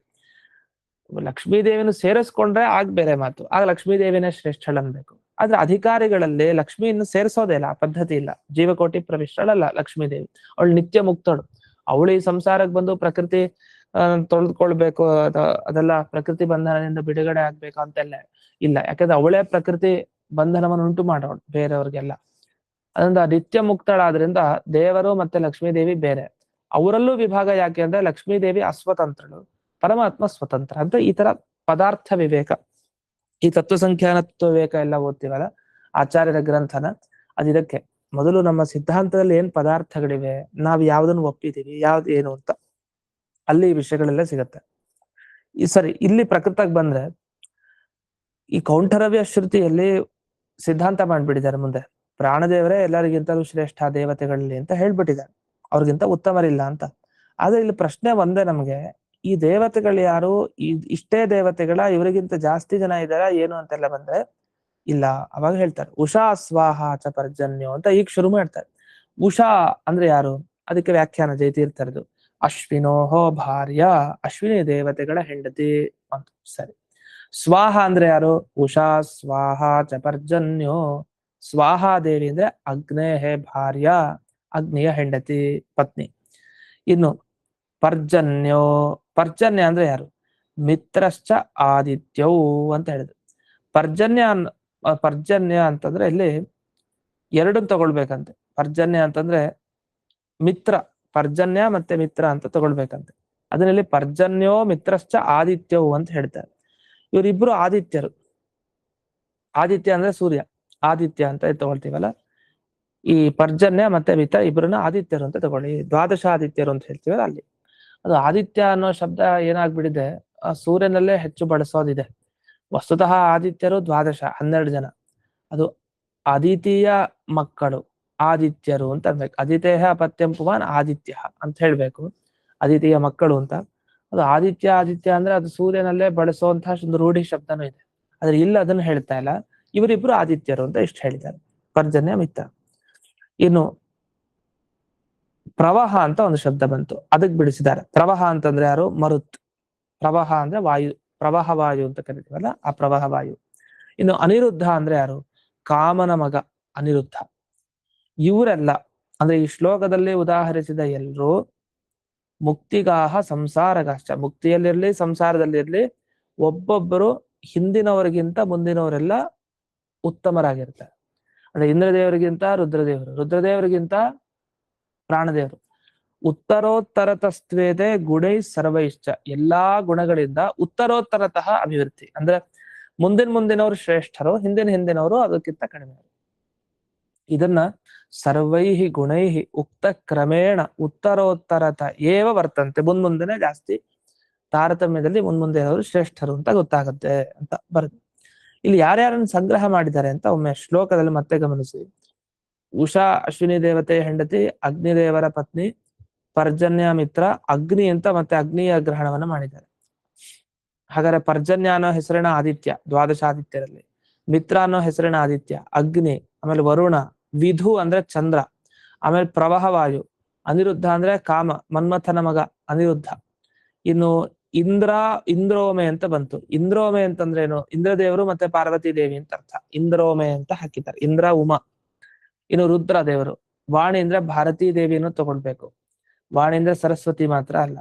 ಲಕ್ಷ್ಮೀ ದೇವಿನ ಸೇರಿಸ್ಕೊಂಡ್ರೆ ಆಗ ಬೇರೆ ಮಾತು, ಆಗ ಲಕ್ಷ್ಮೀ ದೇವಿನೇ ಶ್ರೇಷ್ಠಳು ಅನ್ಬೇಕು. ಆದ್ರೆ ಅಧಿಕಾರಿಗಳಲ್ಲಿ ಲಕ್ಷ್ಮಿಯನ್ನು ಸೇರಿಸೋದೇ ಇಲ್ಲ, ಆ ಪದ್ಧತಿ ಇಲ್ಲ. ಜೀವಕೋಟಿ ಪ್ರವಿಷ್ಟಳಲ್ಲ ಲಕ್ಷ್ಮೀ ದೇವಿ, ಅವಳು ನಿತ್ಯ ಮುಕ್ತಳು. ಅವಳು ಈ ಸಂಸಾರಕ್ಕೆ ಬಂದು ಪ್ರಕೃತಿ ತೊಳೆದುಕೊಳ್ಬೇಕು, ಅದೆಲ್ಲ ಪ್ರಕೃತಿ ಬಂಧನದಿಂದ ಬಿಡುಗಡೆ ಆಗ್ಬೇಕು ಅಂತೆಲ್ಲ ಇಲ್ಲ. ಯಾಕಂದ್ರೆ ಅವಳೇ ಪ್ರಕೃತಿ ಬಂಧನವನ್ನು ಉಂಟು ಮಾಡೋಳು ಬೇರೆಯವ್ರಿಗೆಲ್ಲ. ಅದರಿಂದ ನಿತ್ಯ ಮುಕ್ತಳಾದ್ರಿಂದ ದೇವರು ಮತ್ತೆ ಲಕ್ಷ್ಮೀದೇವಿ ಬೇರೆ. ಅವರಲ್ಲೂ ವಿಭಾಗ ಯಾಕೆ ಅಂದ್ರೆ ಲಕ್ಷ್ಮೀದೇವಿ ಅಸ್ವತಂತ್ರಳು, ಪರಮಾತ್ಮ ಸ್ವತಂತ್ರ ಅಂತ. ಈ ತರ ಪದಾರ್ಥ ವಿವೇಕ, ಈ ತತ್ವ ಸಂಖ್ಯಾನ ತತ್ವ ವಿವೇಕ ಎಲ್ಲ ಓದ್ತೀವಲ್ಲ ಆಚಾರ್ಯರ ಗ್ರಂಥನ, ಅದಿದಕ್ಕೆ. ಮೊದಲು ನಮ್ಮ ಸಿದ್ಧಾಂತದಲ್ಲಿ ಏನ್ ಪದಾರ್ಥಗಳಿವೆ, ನಾವ್ ಯಾವ್ದನ್ನು ಒಪ್ಪಿದೀವಿ, ಯಾವ್ದು ಏನು ಅಂತ, ಅಲ್ಲಿ ಈ ವಿಷಯಗಳೆಲ್ಲ ಸಿಗತ್ತೆ. ಈ ಸರಿ, ಇಲ್ಲಿ ಪ್ರಕೃತಕ್ಕೆ ಬಂದ್ರೆ ಈ ಕೌಂಠರವ್ಯ ಶ್ರುತಿಯಲ್ಲಿ ಸಿದ್ಧಾಂತ ಮಾಡ್ಬಿಟ್ಟಿದ್ದಾರೆ ಮುಂದೆ. ಪ್ರಾಣದೇವರೇ ಎಲ್ಲರಿಗಿಂತಲೂ ಶ್ರೇಷ್ಠ ದೇವತೆಗಳಲ್ಲಿ ಅಂತ ಹೇಳ್ಬಿಟ್ಟಿದ್ದಾರೆ, ಅವ್ರಿಗಿಂತ ಉತ್ತಮರಿಲ್ಲ ಅಂತ. ಆದ್ರೆ ಇಲ್ಲಿ ಪ್ರಶ್ನೆ ಒಂದೇ ನಮ್ಗೆ, ಈ ದೇವತೆಗಳು ಯಾರು, ಇಷ್ಟೇ ದೇವತೆಗಳ, ಇವರಿಗಿಂತ ಜಾಸ್ತಿ ಜನ ಇದ್ದಾರ ಏನು ಅಂತೆಲ್ಲ ಬಂದ್ರೆ ಇಲ್ಲ. ಅವಾಗ ಹೇಳ್ತಾರೆ ಉಷಾ ಸ್ವಾಹ ಚ ಪರ್ಜನ್ಯೋ ಅಂತ ಈಗ ಶುರು ಮಾಡ್ತಾರೆ. ಉಷಾ ಅಂದ್ರೆ ಯಾರು, ಅದಕ್ಕೆ ವ್ಯಾಖ್ಯಾನ ಜಯತೀರ್ಥರದು. ಅಶ್ವಿನೋಹೋ ಭಾರ್ಯ, ಅಶ್ವಿನಿ ದೇವತೆಗಳ ಹೆಂಡತಿ ಅಂತ. ಸರಿ, ಸ್ವಾಹ ಅಂದ್ರೆ ಯಾರು, ಉಷಾ ಸ್ವಾಹ ಚ ಪರ್ಜನ್ಯೋ, ಸ್ವಾಹಾದೇವಿ ಅಂದ್ರೆ ಅಗ್ನೇಹೇ ಭಾರ್ಯ, ಅಗ್ನಿಯ ಹೆಂಡತಿ ಪತ್ನಿ. ಇನ್ನು ಪರ್ಜನ್ಯೋ, ಪರ್ಜನ್ಯ ಅಂದ್ರೆ ಯಾರು, ಮಿತ್ರಶ್ಚ ಆದಿತ್ಯವು ಅಂತ ಹೇಳಿದ್ರು. ಪರ್ಜನ್ಯ ಅಂತಂದ್ರೆ ಇಲ್ಲಿ ಎರಡನ್ನು ತಗೊಳ್ಬೇಕಂತೆ. ಪರ್ಜನ್ಯ ಅಂತಂದ್ರೆ ಮಿತ್ರ, ಪರ್ಜನ್ಯ ಮತ್ತೆ ಮಿತ್ರ ಅಂತ ತಗೊಳ್ಬೇಕಂತೆ. ಅದರಲ್ಲಿ ಪರ್ಜನ್ಯೋ ಮಿತ್ರಶ್ಚ ಆದಿತ್ಯವು ಅಂತ ಹೇಳ್ತಾರೆ. ಇವರಿಬ್ರು ಆದಿತ್ಯರು. ಆದಿತ್ಯ ಅಂದ್ರೆ ಸೂರ್ಯ, ಆದಿತ್ಯ ಅಂತ ತಗೊಳ್ತೀವಲ್ಲ. ಈ ಪರ್ಜನ್ಯ ಮತ್ತೆ ಮಿತ್ರ ಇಬ್ಬರನ್ನ ಆದಿತ್ಯರು ಅಂತ ತಗೊಳ್ಳಿ. ದ್ವಾದಶ ಆದಿತ್ಯರು ಅಂತ ಹೇಳ್ತೀವಲ್ಲ ಅಲ್ಲಿ. ಅದು ಆದಿತ್ಯ ಅನ್ನೋ ಶಬ್ದ ಏನಾಗ್ಬಿಟ್ಟಿದೆ, ಸೂರ್ಯನಲ್ಲೇ ಹೆಚ್ಚು ಬಳಸೋದಿದೆ. ವಸ್ತುತಃ ಆದಿತ್ಯರು ದ್ವಾದಶ, 12 ಜನ. ಅದು ಅದಿತಿಯ ಮಕ್ಕಳು ಆದಿತ್ಯರು ಅಂತ ಅನ್ಬೇಕು. ಅದಿತೇಹ ಅಪತ್ಯಂ ಪುಮಾನ್ ಆದಿತ್ಯ ಅಂತ ಹೇಳ್ಬೇಕು, ಅದಿತಿಯ ಮಕ್ಕಳು ಅಂತ. ಅದು ಆದಿತ್ಯ ಅಂದ್ರೆ ಅದು ಸೂರ್ಯನಲ್ಲೇ ಬಳಸುವಂತಹ ಒಂದು ರೂಢಿ ಶಬ್ದನೂ ಇದೆ. ಆದ್ರೆ ಇಲ್ಲ ಅದನ್ನು ಹೇಳ್ತಾ ಇಲ್ಲ. ಇವರಿಬ್ರು ಆದಿತ್ಯರು ಅಂತ ಇಷ್ಟು ಹೇಳಿದ್ದಾರೆ, ಪರ್ಜನ್ಯ ಮಿತ್ರ. ಇನ್ನು ಪ್ರವಾಹ ಅಂತ ಒಂದು ಶಬ್ದ ಬಂತು, ಅದಕ್ಕೆ ಬಿಡಿಸಿದ್ದಾರೆ. ಪ್ರವಾಹ ಅಂತಂದ್ರೆ ಯಾರು, ಮರುತ್. ಪ್ರವಾಹ ಅಂದ್ರೆ ವಾಯು, ಪ್ರವಾಹ ವಾಯು ಅಂತ ಕರಿತೀವಲ್ಲ, ಆ ಪ್ರವಾಹ ವಾಯು. ಇನ್ನು ಅನಿರುದ್ಧ ಅಂದ್ರೆ ಯಾರು, ಕಾಮನ ಮಗ ಅನಿರುದ್ಧ. ಇವರೆಲ್ಲ ಅಂದ್ರೆ ಈ ಶ್ಲೋಕದಲ್ಲಿ ಉದಾಹರಿಸಿದ ಎಲ್ಲರೂ ಮುಕ್ತಿಗಾಹ ಸಂಸಾರಗಾಶ್ಚ, ಮುಕ್ತಿಯಲ್ಲಿರ್ಲಿ ಸಂಸಾರದಲ್ಲಿರ್ಲಿ ಒಬ್ಬೊಬ್ಬರು ಹಿಂದಿನವರಿಗಿಂತ ಮುಂದಿನವರೆಲ್ಲ ಉತ್ತಮರಾಗಿರ್ತಾರೆ. ಅಂದ್ರೆ ಇಂದ್ರದೇವರಿಗಿಂತ ರುದ್ರದೇವರು, ರುದ್ರದೇವರಿಗಿಂತ ಪ್ರಾಣದೇವರು. ಉತ್ತರೋತ್ತರತಸ್ತ್ವೇದೆ ಗುಣೈ ಸರ್ವೈಶ್ಚ, ಎಲ್ಲಾ ಗುಣಗಳಿಂದ ಉತ್ತರೋತ್ತರತಃ ಅಭಿವೃದ್ಧಿ. ಅಂದ್ರೆ ಮುಂದಿನವರು ಶ್ರೇಷ್ಠರು, ಹಿಂದಿನವರು ಅದಕ್ಕಿಂತ ಕಡಿಮೆ. ಇದನ್ನ ಸರ್ವೈಹಿ ಗುಣೈಹಿ ಉಕ್ತ ಕ್ರಮೇಣ ಉತ್ತರೋತ್ತರತ ಏವ ವರ್ತಂತೆ, ಮುಂದೆನೆ ಜಾಸ್ತಿ ತಾರತಮ್ಯದಲ್ಲಿ ಮುಂದೆನವರು ಶ್ರೇಷ್ಠರು ಅಂತ ಗೊತ್ತಾಗುತ್ತೆ ಅಂತ ಬರುತ್ತೆ. ಇಲ್ಲಿ ಯಾರ್ಯಾರನ್ನು ಸಂಗ್ರಹ ಮಾಡಿದ್ದಾರೆ ಅಂತ ಒಮ್ಮೆ ಶ್ಲೋಕದಲ್ಲಿ ಮತ್ತೆ ಗಮನಿಸಿ. ಉಷಾ ಅಶ್ವಿನಿ ದೇವತೆಯ ಹೆಂಡತಿ, ಅಗ್ನಿದೇವರ ಪತ್ನಿ, ಪರ್ಜನ್ಯ ಮಿತ್ರ, ಅಗ್ನಿ ಅಂತ ಮತ್ತೆ ಅಗ್ನಿಯ ಗ್ರಹಣವನ್ನ ಮಾಡಿದ್ದಾರೆ. ಹಾಗಾದ್ರೆ ಪರ್ಜನ್ಯ ಅನ್ನೋ ಹೆಸರಿನ ಆದಿತ್ಯ, ದ್ವಾದಶ ಆದಿತ್ಯರಲ್ಲಿ. ಮಿತ್ರ ಅನ್ನೋ ಹೆಸರಿನ ಆದಿತ್ಯ ಅಗ್ನಿ, ಆಮೇಲೆ ವರುಣ, ವಿಧು ಅಂದ್ರೆ ಚಂದ್ರ, ಆಮೇಲೆ ಪ್ರವಾಹವಾಯು, ಅನಿರುದ್ಧ ಅಂದ್ರೆ ಕಾಮ, ಮನ್ಮಥನ ಮಗ ಅನಿರುದ್ಧ. ಇನ್ನು ಇಂದ್ರೋಮೆ ಅಂತ ಬಂತು. ಇಂದ್ರೋಮೆ ಅಂತಂದ್ರೆ ಏನು, ಇಂದ್ರದೇವರು ಮತ್ತೆ ಪಾರ್ವತಿ ದೇವಿ ಅಂತ ಅರ್ಥ. ಇಂದ್ರೋಮೆ ಅಂತ ಹಾಕಿದ್ದಾರೆ, ಇಂದ್ರ ಉಮಾ. ಇನ್ನು ರುದ್ರ ದೇವರು, ವಾಣಿ ಅಂದ್ರೆ ಭಾರತೀ ದೇವಿಯನ್ನು ತಗೊಳ್ಬೇಕು. ವಾಣಿ ಅಂದ್ರೆ ಸರಸ್ವತಿ ಮಾತ್ರ ಅಲ್ಲ.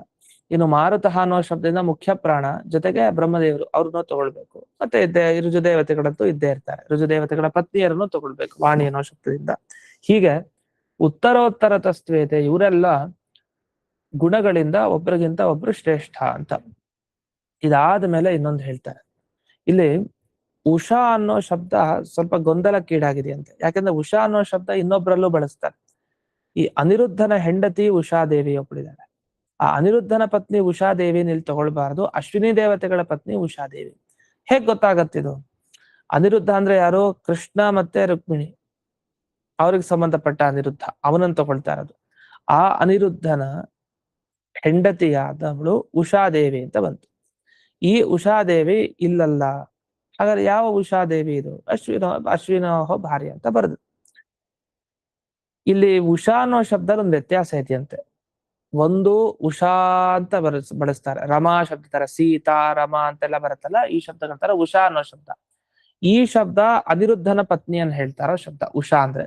ಇನ್ನು ಮಾರುತಃ ಅನ್ನೋ ಶಬ್ದದಿಂದ ಮುಖ್ಯ ಪ್ರಾಣ, ಜೊತೆಗೆ ಬ್ರಹ್ಮದೇವರು, ಅವ್ರನ್ನೂ ತಗೊಳ್ಬೇಕು. ಮತ್ತೆ ರುಜುದೇವತೆಗಳಂತೂ ಇದ್ದೇ ಇರ್ತಾರೆ, ರುಜುದೇವತೆಗಳ ಪತ್ನಿಯರನ್ನು ತಗೊಳ್ಬೇಕು ವಾಣಿ ಅನ್ನೋ ಶಬ್ದದಿಂದ. ಹೀಗೆ ಉತ್ತರೋತ್ತರ ತಸ್ತ್ವೇತೆ, ಇವರೆಲ್ಲ ಗುಣಗಳಿಂದ ಒಬ್ಬರಿಗಿಂತ ಒಬ್ರು ಶ್ರೇಷ್ಠ ಅಂತ. ಇದಾದ ಮೇಲೆ ಇನ್ನೊಂದು ಹೇಳ್ತಾರೆ ಇಲ್ಲಿ. ಉಷಾ ಅನ್ನೋ ಶಬ್ದ ಸ್ವಲ್ಪ ಗೊಂದಲಕ್ಕೀಡಾಗಿದೆ ಅಂತೆ. ಯಾಕಂದ್ರೆ ಉಷಾ ಅನ್ನೋ ಶಬ್ದ ಇನ್ನೊಬ್ಬರಲ್ಲೂ ಬಳಸ್ತಾರೆ. ಈ ಅನಿರುದ್ಧನ ಹೆಂಡತಿ ಉಷಾದೇವಿ ಒಬ್ಬಳಿದ್ದಾರೆ. ಆ ಅನಿರುದ್ಧನ ಪತ್ನಿ ಉಷಾದೇವಿ ಇಲ್ಲಿ ತಗೊಳ್ಬಾರ್ದು, ಅಶ್ವಿನಿ ದೇವತೆಗಳ ಪತ್ನಿ ಉಷಾದೇವಿ. ಹೇಗ್ ಗೊತ್ತಾಗತ್ತಿದು? ಅನಿರುದ್ಧ ಅಂದ್ರೆ ಯಾರು, ಕೃಷ್ಣ ಮತ್ತೆ ರುಕ್ಮಿಣಿ, ಅವ್ರಿಗೆ ಸಂಬಂಧಪಟ್ಟ ಅನಿರುದ್ಧ, ಅವನನ್ನು ತಗೊಳ್ತಾ ಇರೋದು. ಆ ಅನಿರುದ್ಧನ ಹೆಂಡತಿಯಾದವಳು ಉಷಾದೇವಿ ಅಂತ ಬಂತು. ಈ ಉಷಾದೇವಿ ಇಲ್ಲಲ್ಲ. ಹಾಗಾದ್ರೆ ಯಾವ ಉಷಾದೇವಿ ಇದು? ಅಶ್ವಿನೋಹೋ ಭಾರ್ಯ ಅಂತ ಬರೆದು. ಇಲ್ಲಿ ಉಷಾ ಅನ್ನೋ ಶಬ್ದದಲ್ಲಿ ಒಂದು ವ್ಯತ್ಯಾಸ ಐತಿ ಅಂತೆ. ಒಂದು ಉಷಾ ಅಂತ ಬಳಸ್ತಾರೆ, ರಮಾ ಶಬ್ದ ತರ, ಸೀತಾ ರಮಾ ಅಂತೆಲ್ಲ ಬರುತ್ತಲ್ಲ, ಈ ಶಬ್ದಗಳ ತರ ಉಷಾ ಅನ್ನೋ ಶಬ್ದ. ಈ ಶಬ್ದ ಅನಿರುದ್ಧನ ಪತ್ನಿಯನ್ನು ಹೇಳ್ತಾರೋ ಶಬ್ದ ಉಷಾ ಅಂದ್ರೆ.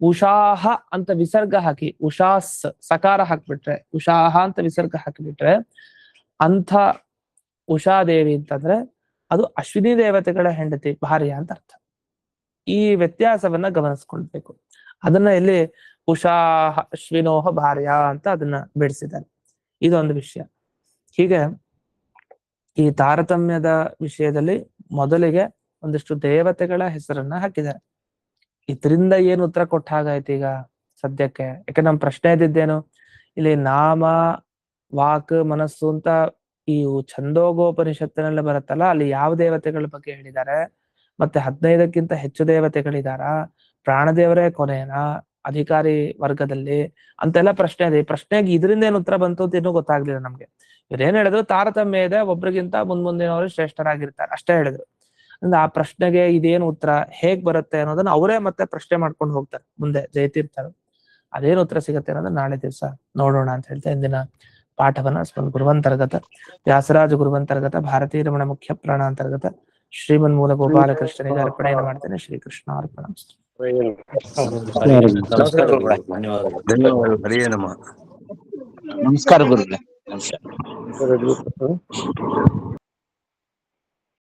ಉಷಾಹ ಅಂತ ವಿಸರ್ಗ ಹಾಕಿ, ಉಷಾಸ್ ಸಕಾರ ಹಾಕ್ಬಿಟ್ರೆ, ಉಷಾಹ ಅಂತ ವಿಸರ್ಗ ಹಾಕಿಬಿಟ್ರೆ ಅಂಥ ಉಷಾದೇವಿ ಅಂತಂದ್ರೆ ಅದು ಅಶ್ವಿನಿ ದೇವತೆಗಳ ಹೆಂಡತಿ, ಭಾರ್ಯ ಅಂತ ಅರ್ಥ. ಈ ವ್ಯತ್ಯಾಸವನ್ನ ಗಮನಿಸ್ಕೊಳ್ಬೇಕು. ಅದನ್ನ ಇಲ್ಲಿ ಉಷಾಹ ಅಶ್ವಿನೋಹ ಭಾರ್ಯ ಅಂತ ಅದನ್ನ ಬಿಡಿಸಿದ್ದಾರೆ. ಇದೊಂದು ವಿಷಯ. ಹೀಗೆ ಈ ತಾರತಮ್ಯದ ವಿಷಯದಲ್ಲಿ ಮೊದಲಿಗೆ ಒಂದಿಷ್ಟು ದೇವತೆಗಳ ಹೆಸರನ್ನ ಹಾಕಿದ್ದಾರೆ. ಇದರಿಂದ ಏನು ಉತ್ತರ ಕೊಟ್ಟ ಹಾಗಾಯ್ತು ಈಗ ಸದ್ಯಕ್ಕೆ? ಯಾಕೆ ನಮ್ ಪ್ರಶ್ನೆ ಇದ್ದಿದ್ದೇನು, ಇಲ್ಲಿ ನಾಮ ವಾಕ್ ಮನಸ್ಸು ಅಂತ ಈ ಛಂದೋಗೋಪನಿಷತ್ತಿನಲ್ಲಿ ಬರುತ್ತಲ್ಲ, ಅಲ್ಲಿ ಯಾವ ದೇವತೆಗಳ ಬಗ್ಗೆ ಹೇಳಿದ್ದಾರೆ, ಮತ್ತೆ 15ಕ್ಕಿಂತ ಹೆಚ್ಚು ದೇವತೆಗಳಿದಾರ, ಪ್ರಾಣದೇವರೇ ಕೊನೆನಾ ಅಧಿಕಾರಿ ವರ್ಗದಲ್ಲಿ ಅಂತೆಲ್ಲ ಪ್ರಶ್ನೆ ಇದೆ. ಈ ಪ್ರಶ್ನೆಗೆ ಇದರಿಂದ ಏನು ಉತ್ತರ ಬಂತು ಅಂತ ಇನ್ನೂ ಗೊತ್ತಾಗ್ಲಿಲ್ಲ ನಮ್ಗೆ. ಇವ್ರೇನ್ ಹೇಳಿದ್ರು, ತಾರತಮ್ಯ ಇದೆ, ಒಬ್ರಿಗಿಂತ ಮುಂದಿನವರು ಶ್ರೇಷ್ಠರಾಗಿರ್ತಾರೆ ಅಷ್ಟೇ ಹೇಳಿದ್ರು. ಅಂದ್ರೆ ಆ ಪ್ರಶ್ನೆಗೆ ಇದೇನು ಉತ್ತರ ಹೇಗ್ ಬರುತ್ತೆ ಅನ್ನೋದನ್ನ ಅವರೇ ಮತ್ತೆ ಪ್ರಶ್ನೆ ಮಾಡ್ಕೊಂಡು ಹೋಗ್ತಾರೆ ಮುಂದೆ ಜಯತೀರ್ಥರು. ಅದೇನು ಉತ್ತರ ಸಿಗತ್ತೆ ಅನ್ನೋದನ್ನ ನಾಳೆ ದಿವಸ ನೋಡೋಣ ಅಂತ ಹೇಳ್ತಾ ಇಂದಿನ ಪಾಠವನ್ನ ಗುರುವಂತರ್ಗತ ವ್ಯಾಸರಾಜ ಗುರುವಂತರ್ಗತ ಭಾರತೀಯ ರಮಣ ಮುಖ್ಯ ಪ್ರಾಣಾಂತರ್ಗತ ಶ್ರೀಮನ್ ಮೂಲ ಗೋಪಾಲಕೃಷ್ಣನಿಗೆ ಅರ್ಪಣೆಯನ್ನು ಮಾಡ್ತೇನೆ. ಶ್ರೀಕೃಷ್ಣ ಅರ್ಪಣ. ಧನ್ಯವಾದಗಳು. ಹರಿಯೇ ನಮಃ. ನಮಸ್ಕಾರ ಗುರುಗಳೇ. ನಮಸ್ಕಾರ.